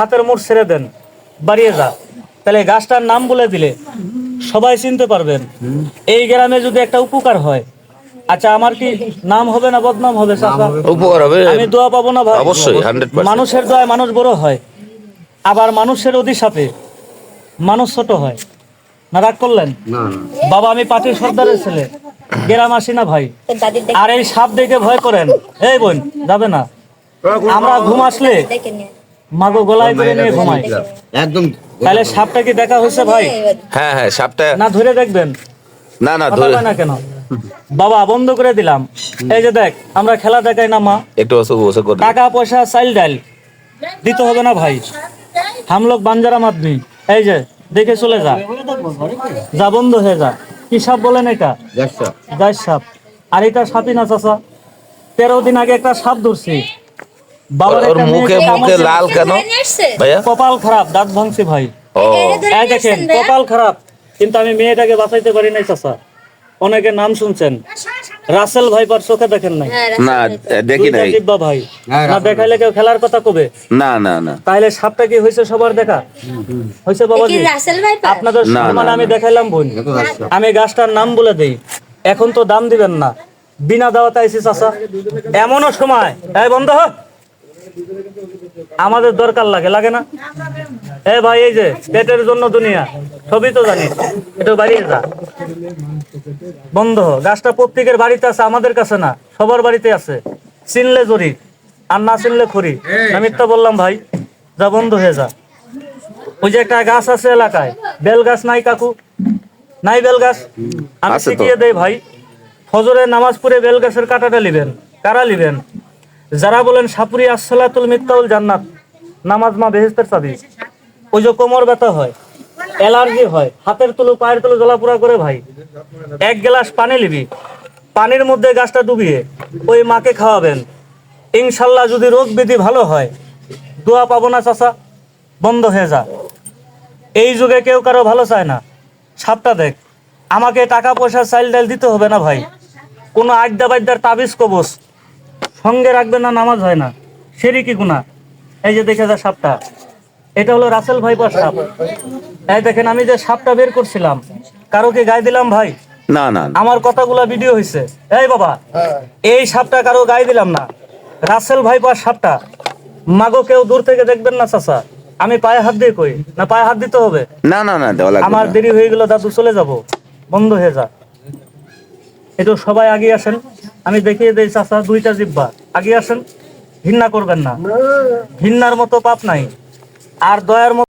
হাতের মুঠ ছেড়ে দেন, বাড়িয়ে যা। তাহলে গাছটার নাম বলে দিলে সবাই চিনতে পারবেন। এই গ্রামে যদি একটা উপকার হয়, আচ্ছা আমার কি নাম হবে না বদনাম হবে? উপকার হবে, আমি দোয়া পাবো না ভাই? অবশ্যই 100%। মানুষের দোয়ায় মানুষ বড় হয়, আবার মানুষের অভিশাপে মানুষ ছোট হয়। না রাগ করলেন? বাবা আমি পার্টির সর্দারের ছেলে, গ্রাম আসি না ভাই। আর এই সাপ দেখে ভয় করেন, এই বোন যাবে না। আমরা ঘুম আসলে মাগো গলায় করে নিয়ে ঘুমাই। একদম। তাহলে সাপটা কি দেখা হয়েছে ভাই? হ্যাঁ হ্যাঁ, সাপটা না ধরে দেখবেন? না না কথা ধরে কয় না কেন? বাবা বন্ধ করে দিলাম। এই যে দেখ, আমরা খেলা দেখাই না মা, একটু বসে করে টাকা পয়সা চাইল ডাল দিতে হবে না ভাই। হাম লোক বাঞ্জারাম আদমি। এই যে দেখে চলে যা, যা বন্ধ হয়ে যা। কি সাপ বলেন এটা? গাছ সাপ। আর এটা সাপই না চাচা, 13 দিন আগে একটা সাপ ধরছি। বাবার ওর একটা মুখে মেয়েকে মুখে কামড়েছে। লাল কেন ভাইয়া? কপাল খারাপ, দাঁত ভাঙছি ভাই। ও এই দেখেন কপাল খারাপ, কিন্তু আমি মেয়েটাকে বাঁচাইতে পারি নাই চাচা। অনেকে নাম শুনছেন, রাসেল ভাইপার চোখে দেখেন নাই? না, দেখি নাই। দিব্যা ভাই না দেখাইলে কেউ খেলার কথা কবে? না না না, তাইলে সাপটা কি হয়েছে সবার দেখা হয়েছে বাবাজি? আপনাদের না, সম্মান না, আমি না। দেখাইলাম বোন। আমি গাছটার নাম বলে দেই, এখন তো দাম দিবেন না, বিনা দাওয়াতে আইসি চাচা। এমনও সময় এই বন্ধ হ, আমাদের দরকার লাগে লাগে না? এ ভাই এই যে পেটের জন্য দুনিয়া, সবই তো জানি, এটা বাড়িয়ে যা। বন্ধ হ। গাছটা প্রত্যেকের বাড়িতে আছে, আমাদের কাছে না, সবার বাড়িতে আছে। চিনলে জরি আর না চিনলে খড়ি। না মিথ্যা বললাম ভাই? যা বন্ধ হয়ে যা। ওই যে একটা গাছ আছে এলাকায়, বেল গাছ নাই কাকু? নাই বেল গাছ? আমি আছে তো। শিখিয়ে দেই ভাই। ফজরের নামাজ পড়ে বেল গাছের কাঁটাটা লিবেন। কারা লিবেন? যারা বলেন সাপুরি আসসালাতুল মিত্তাউল জান্নাত, নামাজ মা বেহেশতের চাবি। ওই যে কোমর ব্যথা হয়, অ্যালার্জি হয়, হাতের তুলো পায়ের তুলো জ্বলাপোড়া করে ভাই, 1 গ্লাস পানি লিবি, পানির মধ্যে গাছটা ডুবিয়ে ওই মাকে খাওয়াবেন। ইনশাল্লাহ যদি রোগ ব্যাধি ভালো হয়, দোয়া পাবো না চাচা? বন্ধ হয়ে যা। এই যুগে কেউ কারো ভালো চায় না। সাপটা দেখ, আমাকে টাকা পয়সা চাইল ডাল দিতে হবে না ভাই। কোনো আড্ডা বাড্ডার তাবিজ কবচ সঙ্গে রাখবেন না, নামাজ হয় না, শিরকি গুনাহ। এই যে দেখে যা সাপটা, এটা হলো রাসেল ভাইপার সাপ। এই দেখেন আমি যে সাপটা বের করছিলাম, কারো কি গায়ে দিলাম ভাই? না না না। আমার কথাগুলো ভিডিও হয়েছে। এই বাবা, এই সাপটা কারো গায়ে দিলাম না, রাসেল ভাইপার সাপটা। মাগো কেউ দূর থেকে দেখবেন না চাচা, আমি পায়ে হাত দিয়ে কই না, পায়ে হাত দিতে হবে? না না না, দেওয়া লাগবে আমার না। দেরি হয়ে গেল দাদু, চলে যাব। বন্ধ হয়ে যা। একটু সবাই আগে আসেন, আমি দেখিয়ে দেই চাচা, 2টা জিব্বা, আগে আসেন। ঘৃণা করবেন না, ঘৃণার মতো পাপ নাই, আর দয়ার মতো